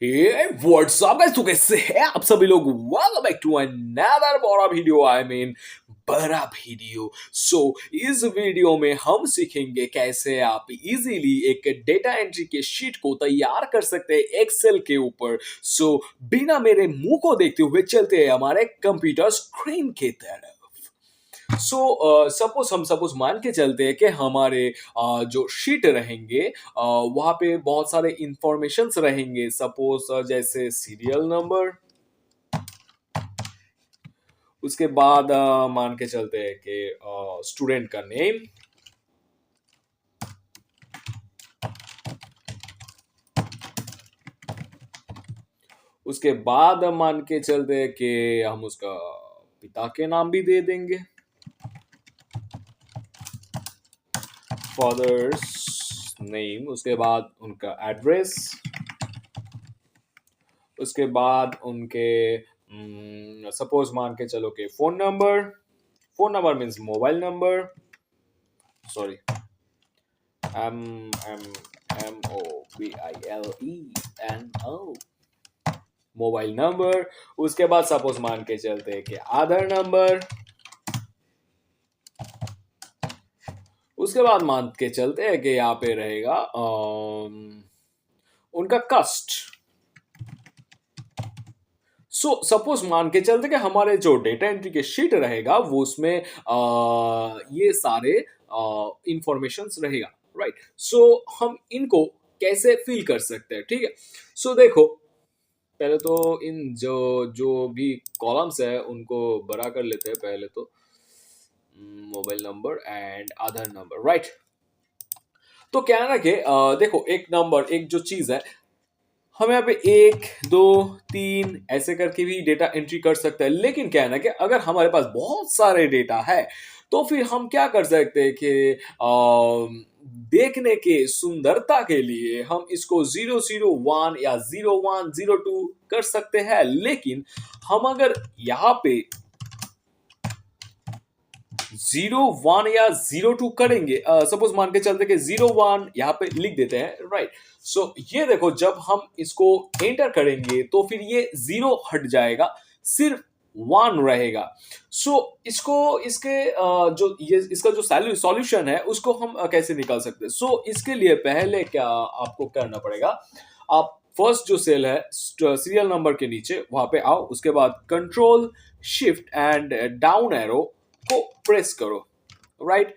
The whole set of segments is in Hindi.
ये व्हाट्सअप गाइस, तो कैसे हैं आप सभी लोग। वेलकम बैक टू अनदर बड़ा वीडियो। बड़ा वीडियो। इस वीडियो में हम सीखेंगे कैसे आप इजीली एक डेटा एंट्री के शीट को तैयार कर सकते हैं एक्सेल के ऊपर। बिना मेरे मुंह को देखते हुए चलते हैं हमारे कंप्यूटर स्क्रीन की तरफ। सपोज मान के चलते हैं कि हमारे जो शीट रहेंगे वहाँ पे बहुत सारे इंफॉर्मेशंस रहेंगे। सपोज जैसे सीरियल नंबर, उसके बाद मान के चलते हैं कि स्टूडेंट का नेम, उसके बाद मान के चलते हैं कि हम उसका पिता के नाम भी दे देंगे, फादर्स नेम, उसके बाद उनका एड्रेस, उसके बाद उनके सपोज मान के चलो कि phone number means mobile number, sorry MOBILENO, mobile number. उसके बाद सपोज मान के चलते हैं कि आधार नंबर, उसके बाद मान के चलते हैं कि यहाँ पे रहेगा उनका कास्ट। सपोज मान के चलते कि हमारे जो डेटा एंट्री के शीट रहेगा वो उसमें ये सारे इंफॉर्मेशंस रहेगा, राइट। हम इनको कैसे फिल कर सकते हैं, ठीक है। देखो, पहले तो इन जो जो भी कॉलम्स है उनको बड़ा कर लेते हैं। पहले तो mobile number and Aadhaar number, right. तो क्या है ना कि देखो, एक जो चीज है, हम यहाँ पे 1 2 3 ऐसे करके भी डेटा एंट्री कर सकते हैं। लेकिन क्या है ना कि अगर हमारे पास बहुत सारे डेटा है तो फिर हम क्या कर सकते हैं कि देखने के सुंदरता के लिए हम इसको 001 या 0102 कर सकते हैं। लेकिन हम अगर यहाँ पे 01 या 02 करेंगे, सपोज मान के चलते कि 01 यहाँ पे लिख देते हैं, राइट। ये देखो, जब हम इसको एंटर करेंगे तो फिर ये 0 हट जाएगा, सिर्फ 1 रहेगा। इसको इसके जो ये इसका जो सॉल्यूशन है उसको हम कैसे निकाल सकते हैं। इसके लिए पहले क्या आपको करना पड़ेगा, आप फर्स्ट जो सेल है सीरियल नंबर के नीचे वहां पे आओ, उसके बाद control shift and down arrow को प्रेस करो, राइट।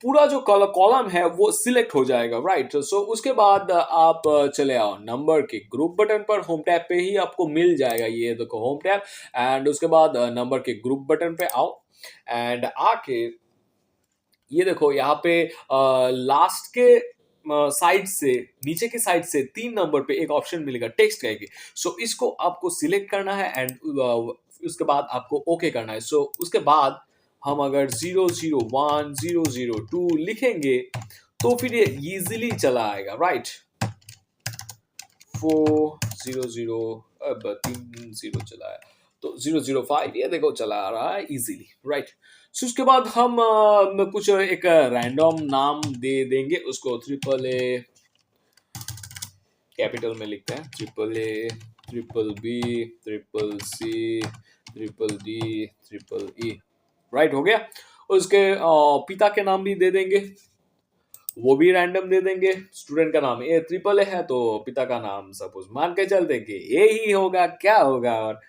पूरा जो कॉलम है वो सिलेक्ट हो जाएगा, राइट। उसके बाद आप चले आओ नंबर के ग्रुप बटन पर, होम टैब पे ही आपको मिल जाएगा, ये देखो होम टैब। एंड उसके बाद नंबर के ग्रुप बटन पे आओ एंड आके ये देखो यहाँ पे लास्ट के साइड से, नीचे की साइड से 3 नंबर पे एक ऑप्शन मिलेगा टेक्स्ट का। इसको आपको सिलेक्ट करना है एंड उसके बाद आपको ओके करना है। उसके बाद हम अगर 001 002 लिखेंगे तो फिर ये इजीली चला आएगा, राइट। 400, अब 30 चला है तो 005 ये देखो चला आ रहा है इजीली, राइट। उसके बाद हम कुछ एक रैंडम नाम दे देंगे उसको, AAA कैपिटल में लिखते हैं, AAA, BBB, CCC, DDD, EE, right, हो गया। उसके पिता के नाम भी दे देंगे, वो भी रैंडम दे देंगे। स्टूडेंट का नाम AAA है तो पिता का नाम सपोज मान के चलते कि ए ही होगा, क्या होगा, और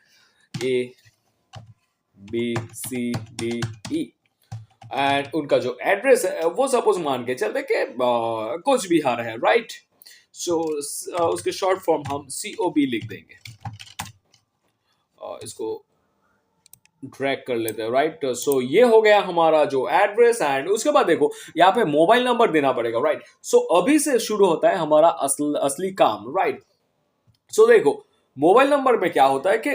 ABCDE। एंड उनका जो एड्रेस है वो सपोज मान के चलते कि कुछ बिहार है, राइट। उसके शॉर्ट फॉर्म हम COB लिख देंगे, इसको ड्रैग कर लेते हैं, राइट। ये हो गया हमारा जो एड्रेस। एंड उसके बाद देखो यहाँ पे मोबाइल नंबर देना पड़ेगा, राइट। अभी से शुरू होता है हमारा असली काम, राइट। देखो, मोबाइल नंबर में क्या होता है कि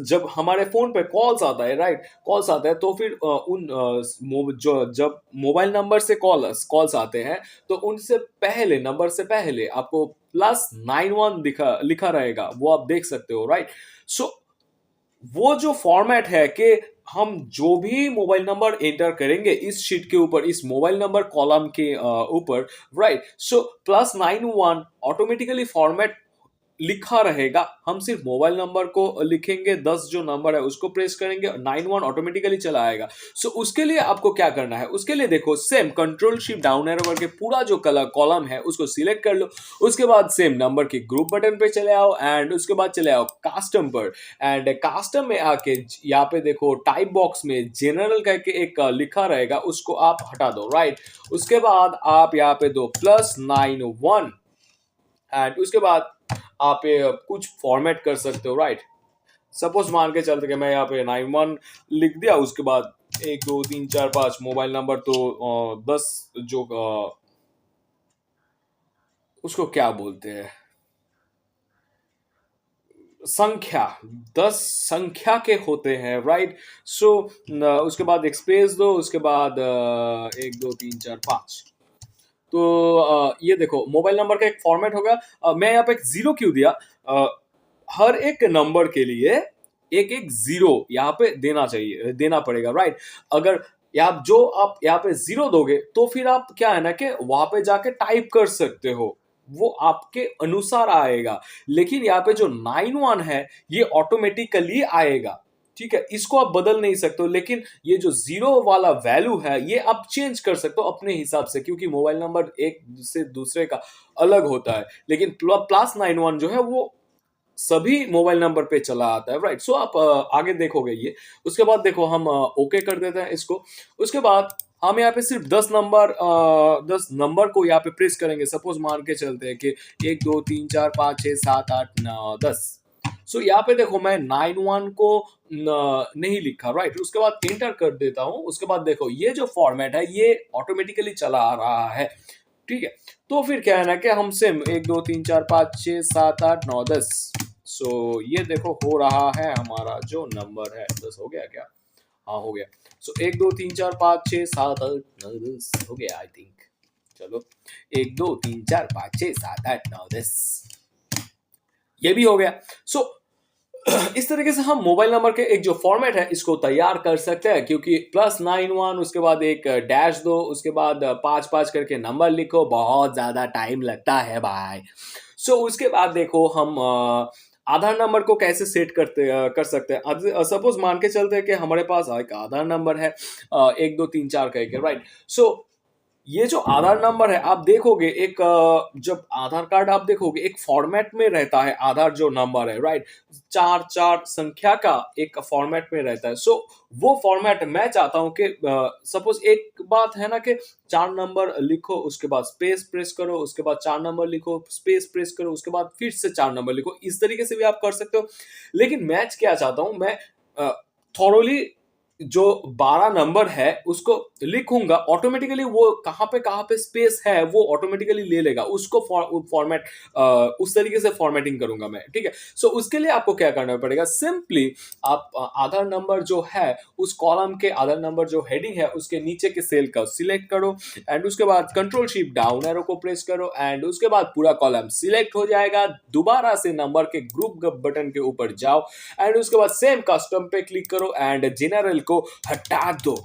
जब हमारे फोन पे कॉल्स आता है, राइट, कॉल्स आता है तो फिर जब मोबाइल नंबर से कॉल्स आते हैं तो उनसे पहले, नंबर से पहले आपको +91 लिखा रहेगा, वो आप देख सकते हो, राइट। वो जो फॉर्मेट है कि हम जो भी मोबाइल नंबर एंटर करेंगे इस शीट के ऊपर, इस मोबाइल नंबर कॉलम के ऊपर, राइट। +91 ऑटोमेटिकली फॉर्मेट लिखा रहेगा, हम सिर्फ मोबाइल नंबर को लिखेंगे, 10 जो नंबर है उसको प्रेस करेंगे, 91 ऑटोमेटिकली चला आएगा। सो उसके लिए आपको क्या करना है, उसके लिए देखो same control shift down arrow करके पूरा जो कॉलम है उसको सिलेक्ट कर लो। उसके बाद सेम नंबर के ग्रुप बटन पे चले आओ एंड उसके बाद चले आओ कास्टम पर, एंड कास्टम में आके यहाँ पे देखो टाइप बॉक्स में जनरल करके एक लिखा रहेगा, उसको आप हटा दो, राइट। उसके बाद आप यहाँ पे दो +91 एंड उसके बाद आप ये कुछ फॉर्मेट कर सकते हो, राइट। सपोज मान के चलते कि मैं यहाँ पे 91 लिख दिया, उसके बाद 1 2 3 4 5 मोबाइल नंबर तो 10 जो उसको क्या बोलते हैं, संख्या, 10 संख्या के होते हैं, राइट। सो उसके बाद एक स्पेस दो, उसके बाद 1 2 3 4 5। तो ये देखो मोबाइल नंबर का एक फॉर्मेट होगा। मैं यहाँ पे एक जीरो क्यों दिया, हर एक नंबर के लिए एक एक जीरो यहाँ पे देना चाहिए, देना पड़ेगा, राइट। अगर आप यहाँ पे जीरो दोगे तो फिर आप क्या है ना कि वहां पे जाके टाइप कर सकते हो, वो आपके अनुसार आएगा। लेकिन यहाँ पे जो 91 है ये ऑटोमेटिकली आएगा, ठीक है, इसको आप बदल नहीं सकते हो। लेकिन ये जो जीरो वाला वैल्यू है ये आप चेंज कर सकते हो अपने हिसाब से, क्योंकि मोबाइल नंबर एक से दूसरे का अलग होता है। लेकिन +91 जो है वो सभी मोबाइल नंबर पे चला आता है, राइट। सो आप आगे देखोगे ये। उसके बाद देखो हम ओके कर देते हैं इसको। उसके बाद हम यहाँ पे सिर्फ 10 नंबर को यहाँ पे प्रेस करेंगे। सपोज मान के चलते हैं कि 1 2 3 4 5 6 7 8 9 10। सो यहाँ पे देखो मैं 91 को नहीं लिखा, राइट। उसके बाद एंटर कर देता हूँ। उसके बाद देखो ये जो फॉर्मेट है ये ऑटोमेटिकली चला आ रहा है, ठीक है। तो फिर क्या है ना कि हम सेम 1 2 3 4 5 6 7 8 9 10। सो ये देखो हो रहा है, हमारा जो नंबर है 10 हो गया क्या, हाँ हो गया। सो 1 2 3 4 5 6 7 8 9 10 हो गया आई थिंक। चलो 1 2 3 4 5 6 7 8 9 10 ये भी हो गया। सो इस तरीके से हम मोबाइल नंबर के एक जो फॉर्मेट है इसको तैयार कर सकते हैं, क्योंकि +91 उसके बाद एक डैश दो, उसके बाद 5 5 करके नंबर लिखो, बहुत ज्यादा टाइम लगता है भाई। सो उसके बाद देखो हम आधार नंबर को कैसे सेट कर सकते हैं। सपोज मान के चलते हैं कि हमारे पास एक आधार नंबर है 1 2 3 4 करके, राइट। सो ये जो आधार नंबर है आप देखोगे एक जब आधार कार्ड आप देखोगे एक फॉर्मेट में रहता है, आधार जो नंबर है, राइट, 4 संख्या का एक फॉर्मेट में रहता है। सो वो फॉर्मेट मैं चाहता हूं कि सपोज एक बात है ना कि 4 नंबर लिखो, उसके बाद स्पेस प्रेस करो, उसके बाद 4 नंबर लिखो, स्पेस प्रेस करो, उसके बाद फिर से 4 नंबर लिखो। इस तरीके से भी आप कर सकते हो। लेकिन मैं क्या चाहता हूं, मैं थॉरोली जो 12 नंबर है उसको लिखूंगा, ऑटोमेटिकली वो कहाँ पे स्पेस है वो ऑटोमेटिकली ले लेगा, उसको फॉर्मेट उस तरीके से फॉर्मेटिंग करूंगा मैं, ठीक है। सो उसके लिए आपको क्या करना पड़ेगा, सिंपली आप आधार नंबर जो है उस कॉलम के आधार नंबर जो हेडिंग है उसके नीचे के सेल का सिलेक्ट करो एंड उसके बाद कंट्रोल शिफ्ट डाउन एरो को प्रेस करो एंड उसके बाद पूरा कॉलम सिलेक्ट हो जाएगा। दोबारा से नंबर के ग्रुप बटन के ऊपर जाओ एंड उसके बाद सेम कस्टम पे क्लिक करो एंड जनरल को हटा दो।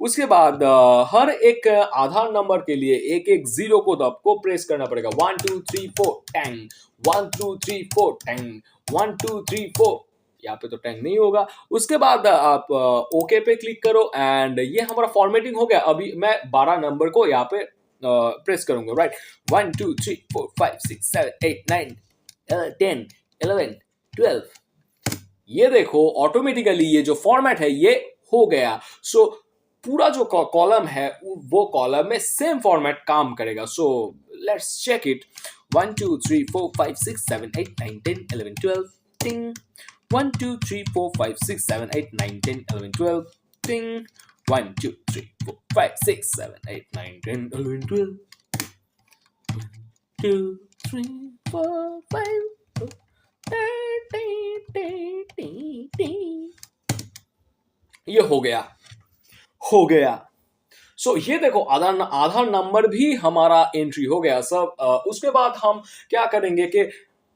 उसके बाद हर एक आधार नंबर के लिए एक एक जीरो को आपको प्रेस करना पड़ेगा। 1 2 3 4 टैंग, 1 2 3 4 टैंग, 1 2 3 4। यहाँ पे तो टैंग नहीं होगा। उसके बाद आप ओके पे क्लिक करो एंड ये हमारा फॉर्मेटिंग हो गया। अभी मैं 12 नंबर को यहाँ पे प्रेस करूंगा, राइट। 1 2 3 4 5 6 7 8 9 10 11 12। ये देखो ऑटोमेटिकली ये जो फॉर्मेट है ये हो गया। सो पूरा जो कॉलम है वो कॉलम में सेम फॉर्मेट काम करेगा। So let's check it. 1 2 3 4 5 6 7 8 9 10 11 12 टिंग। 1 2 3 4 5 6 7 8 9 10 11 12 टिंग। 1 2 3 4 5 6 7 8 9 10 11 12 2 3 4 5 ये हो गया। सो ये देखो आधार नंबर भी हमारा एंट्री हो गया सब। उसके बाद हम क्या करेंगे कि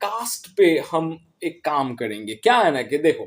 कास्ट पे हम एक काम करेंगे। क्या है ना कि देखो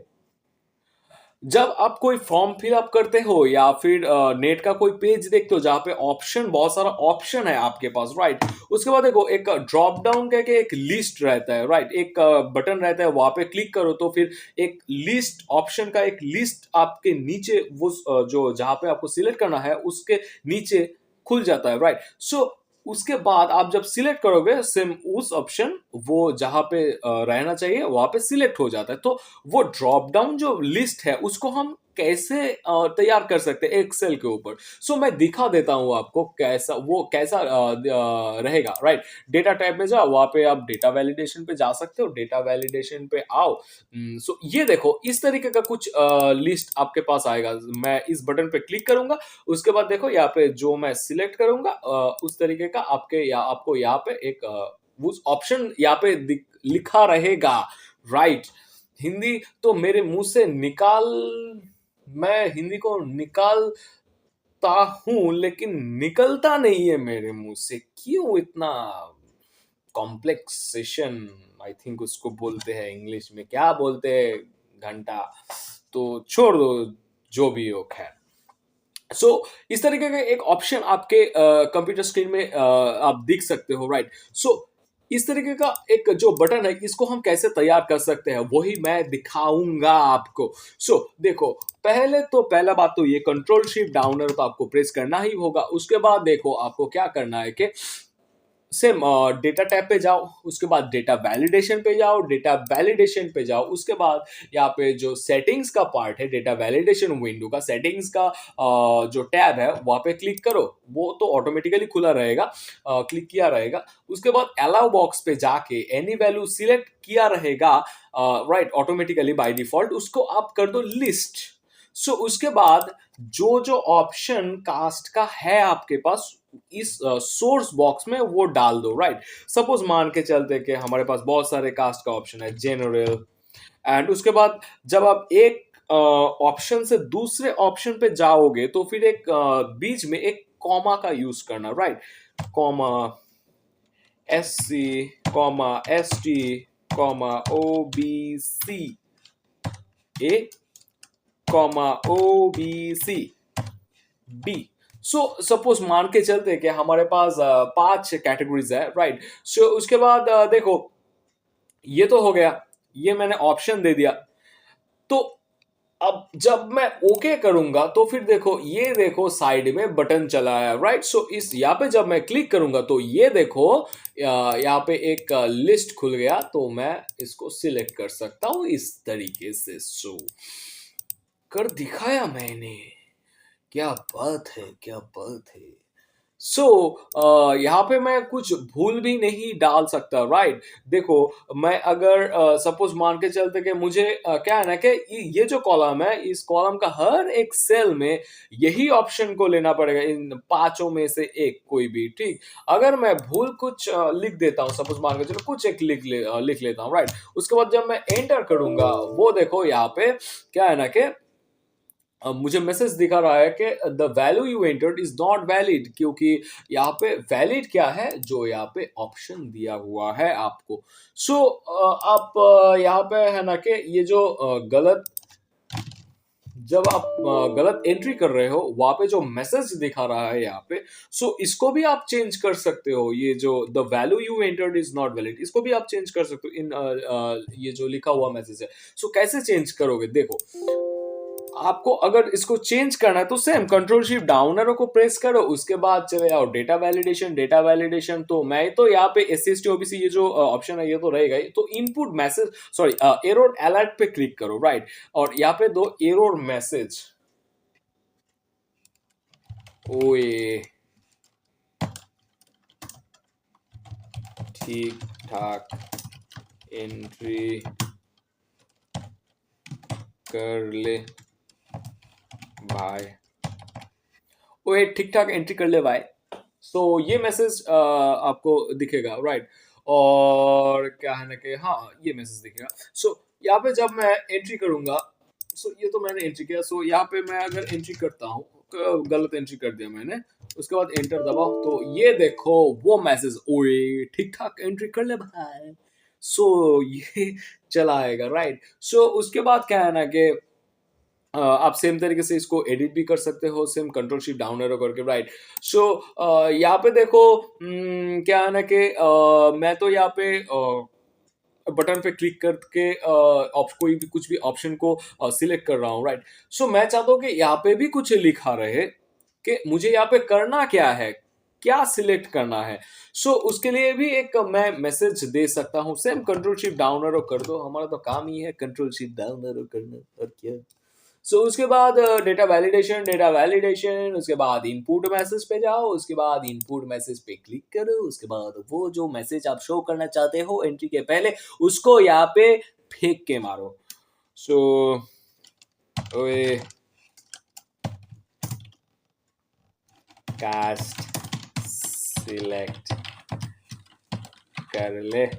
जब आप कोई फॉर्म फिल अप करते हो या फिर नेट का कोई पेज देखते हो जहाँ पे ऑप्शन बहुत सारा ऑप्शन है आपके पास, राइट। उसके बाद देखो एक ड्रॉप डाउन करके एक लिस्ट रहता है, राइट। एक बटन रहता है, वहां पे क्लिक करो तो फिर एक लिस्ट ऑप्शन का एक लिस्ट आपके नीचे वो जो जहाँ पे आपको सिलेक्ट करना है उसके नीचे खुल जाता है, राइट। सो उसके बाद आप जब सिलेक्ट करोगे सेम उस ऑप्शन वो जहाँ पे रहना चाहिए वहां पे सिलेक्ट हो जाता है। तो वो ड्रॉप डाउन जो लिस्ट है उसको हम कैसे तैयार कर सकते हैं एक्सेल के ऊपर। सो मैं दिखा देता हूं आपको कैसा वो कैसा रहेगा, राइट। डेटा टैब में जाओ, वहां पे आप डेटा वैलिडेशन पे जा सकते हो, डेटा वैलिडेशन पे आओ। सो ये देखो इस तरीके का कुछ लिस्ट आपके पास आएगा। मैं इस बटन पे क्लिक करूंगा, उसके बाद देखो यहाँ पे जो मैं सिलेक्ट करूंगा उस तरीके का आपको यहाँ पे एक उस ऑप्शन यहाँ पे लिखा रहेगा, राइट। हिंदी तो मेरे मुंह से निकाल मैं हिंदी को निकालता हूं लेकिन निकलता नहीं है मेरे मुंह से, क्यों इतना कॉम्प्लेक्सेशन, आई थिंक उसको बोलते हैं इंग्लिश में, क्या बोलते हैं घंटा, तो छोड़ दो, जो भी हो खैर। सो इस तरीके का एक ऑप्शन आपके कंप्यूटर स्क्रीन में आप देख सकते हो, राइट। सो इस तरीके का एक जो बटन है इसको हम कैसे तैयार कर सकते हैं वही मैं दिखाऊंगा आपको। सो देखो, पहला बात तो ये कंट्रोल शिफ्ट डाउनर तो आपको प्रेस करना ही होगा। उसके बाद देखो आपको क्या करना है कि सेम डेटा टैब पे जाओ, उसके बाद डेटा वैलिडेशन पे जाओ, डेटा वैलिडेशन पे जाओ, उसके बाद यहाँ पे जो सेटिंग्स का पार्ट है, डेटा वैलिडेशन विंडो का सेटिंग्स का जो टैब है वहाँ पे क्लिक करो। वो तो ऑटोमेटिकली खुला रहेगा, क्लिक किया रहेगा। उसके बाद अलाउ बॉक्स पे जाके एनी वैल्यू सिलेक्ट किया रहेगा, राइट, ऑटोमेटिकली बाय डिफॉल्ट उसको आप कर दो लिस्ट। सो उसके बाद जो जो ऑप्शन कास्ट का है आपके पास इस सोर्स बॉक्स में वो डाल दो, राइट। सपोज मान के चलते कि हमारे पास बहुत सारे कास्ट का ऑप्शन है, जनरल। एंड उसके बाद जब आप एक ऑप्शन से दूसरे ऑप्शन पे जाओगे तो फिर एक बीच में एक कॉमा का यूज करना, right. Comma SC, comma ST, comma OBC A, comma OBC B। So suppose मान के चलते कि हमारे पास 5 कैटेगरीज है, राइट। सो उसके बाद देखो ये तो हो गया, ये मैंने ऑप्शन दे दिया। तो अब जब मैं ओके करूंगा तो फिर देखो ये देखो साइड में बटन चला है, राइट। सो इस यहाँ पे जब मैं क्लिक करूंगा तो ये देखो यहाँ पे एक लिस्ट खुल गया, तो मैं इसको सिलेक्ट कर सकता हूं इस तरीके से। सो कर दिखाया मैंने, क्या बात है, क्या बात है। सो यहाँ पे मैं कुछ भूल भी नहीं डाल सकता, राइट। देखो मैं अगर सपोज मान के चलते कि मुझे क्या है ना कि ये जो कॉलम है इस कॉलम का हर एक सेल में यही ऑप्शन को लेना पड़ेगा, इन पांचों में से एक कोई भी, ठीक। अगर मैं भूल कुछ लिख देता हूँ, सपोज मान के चलो कुछ एक लिख लेता हूँ, राइट। उसके बाद जब मैं एंटर करूंगा वो देखो यहाँ पे क्या है ना कि अब मुझे मैसेज दिखा रहा है कि the value you entered is not valid, क्योंकि यहाँ पे वैलिड क्या है, जो यहाँ पे ऑप्शन दिया हुआ है आपको। सो आप यहाँ पे है ना कि ये जो गलत जब आप गलत एंट्री कर रहे हो वहां पे जो मैसेज दिखा रहा है यहाँ पे, सो इसको भी आप चेंज कर सकते हो। ये जो the value you entered is not valid इसको भी आप चेंज कर सकते हो इन ये जो लिखा हुआ मैसेज है। सो कैसे चेंज करोगे, देखो आपको अगर इसको चेंज करना है तो same control shift down arrow को प्रेस करो, उसके बाद चले जाओ डेटा वैलिडेशन। डेटा वैलिडेशन तो मैं तो यहाँ पे SCST OBC ये जो ऑप्शन है ये तो रहेगा ही। तो input message sorry error alert पे क्लिक करो, राइट। और यहाँ पे दो एरर मैसेज, ओए ठीक ठाक एंट्री कर ले भाई, ओए ठीक ठाक एंट्री कर ले भाई। सो ये मैसेज आपको दिखेगा, राइट। और क्या है ना कि हाँ ये मैसेज दिखेगा। सो यहाँ पे जब मैं एंट्री करूंगा, सो ये तो मैंने एंट्री किया। सो यहाँ पे मैं अगर एंट्री करता हूँ, गलत एंट्री कर दिया मैंने, उसके बाद एंटर दबाओ तो ये देखो वो मैसेज, ओए ठीक ठाक एंट्री कर ले भाई। सो ये चला आएगा, राइट। सो उसके बाद क्या है ना कि आप सेम तरीके से इसको एडिट भी कर सकते हो, same control shift down arrow करके, राइट। सो यहाँ पे देखो क्या है ना कि मैं तो यहाँ पे बटन पे क्लिक करके कोई भी कुछ भी ऑप्शन को सिलेक्ट कर रहा हूँ, राइट। सो मैं चाहता हूँ कि यहाँ पे भी कुछ लिखा रहे कि मुझे यहाँ पे करना क्या है, क्या सिलेक्ट करना है। सो उसके लिए भी एक मैं मैसेज दे सकता हूँ, same control shift down arrow कर दो, हमारा तो काम ही है कंट्रोल शिफ्ट डाउन एरो करना, और क्या। सो उसके बाद डेटा वैलिडेशन, उसके बाद इनपुट मैसेज पे जाओ, उसके बाद इनपुट मैसेज पे क्लिक करो, उसके बाद वो जो मैसेज आप शो करना चाहते हो एंट्री के पहले, उसको यहाँ पे फेंक के मारो। सो ओए कास्ट सिलेक्ट कर ले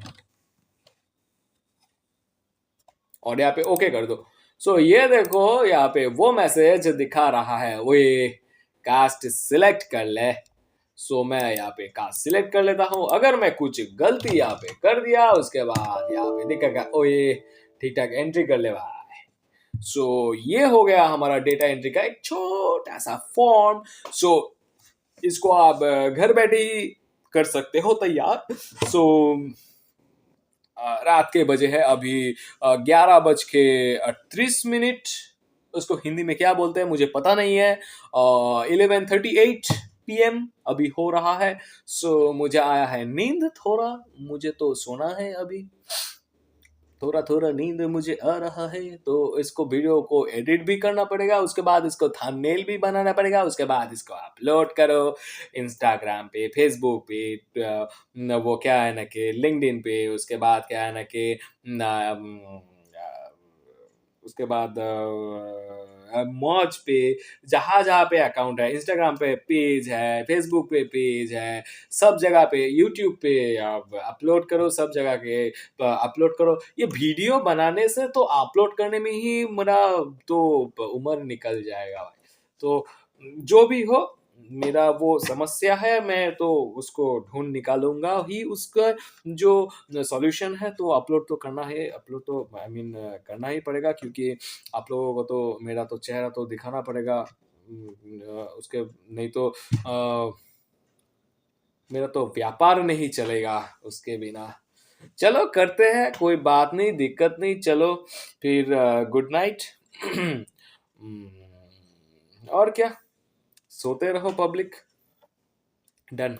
और यहाँ पे ओके कर दो। सो ये देखो यहाँ पे वो मैसेज दिखा रहा है, वो ये कास्ट सिलेक्ट कर ले। सो मैं यहाँ पे कास्ट सिलेक्ट कर लेता हूँ। अगर मैं कुछ गलती यहाँ पे कर दिया, उसके बाद यहाँ पे दिखेगा ओ ये ठीक ठाक एंट्री कर ले भाई। सो ये हो गया हमारा डेटा एंट्री का एक छोटा सा फॉर्म। सो इसको आप घर बैठे ही कर सकते हो तैयार। सो रात के बजे है अभी 11:38। उसको हिंदी में क्या बोलते हैं मुझे पता नहीं है। 11:38 PM अभी हो रहा है। सो मुझे आया है नींद थोड़ा, मुझे तो सोना है अभी, थोड़ा थोड़ा नींद मुझे आ रहा है। तो इसको वीडियो को एडिट भी करना पड़ेगा, उसके बाद इसको थंबनेल भी बनाना पड़ेगा, उसके बाद इसको अपलोड करो इंस्टाग्राम पे, फेसबुक पे, वो क्या है ना कि लिंक्डइन पे, उसके बाद क्या है ना कि उसके बाद मौज पे, जहाँ जहाँ पे अकाउंट है, इंस्टाग्राम पे पेज है, फेसबुक पे पेज है, सब जगह पे, यूट्यूब पे आप अपलोड करो, सब जगह के अपलोड करो। ये वीडियो बनाने से तो अपलोड करने में ही मेरा तो उम्र निकल जाएगा भाई। तो जो भी हो, मेरा वो समस्या है, मैं तो उसको ढूंढ निकालूंगा ही, उसका जो सॉल्यूशन है। तो अपलोड तो करना है, अपलोड तो आई मीन करना ही पड़ेगा, क्योंकि आप लोगों को तो मेरा तो चेहरा तो दिखाना पड़ेगा। उसके नहीं तो मेरा तो व्यापार नहीं चलेगा उसके बिना। चलो करते हैं, कोई बात नहीं, दिक्कत नहीं। चलो फिर गुड नाइट। और क्या, सोते रहो पब्लिक। डन।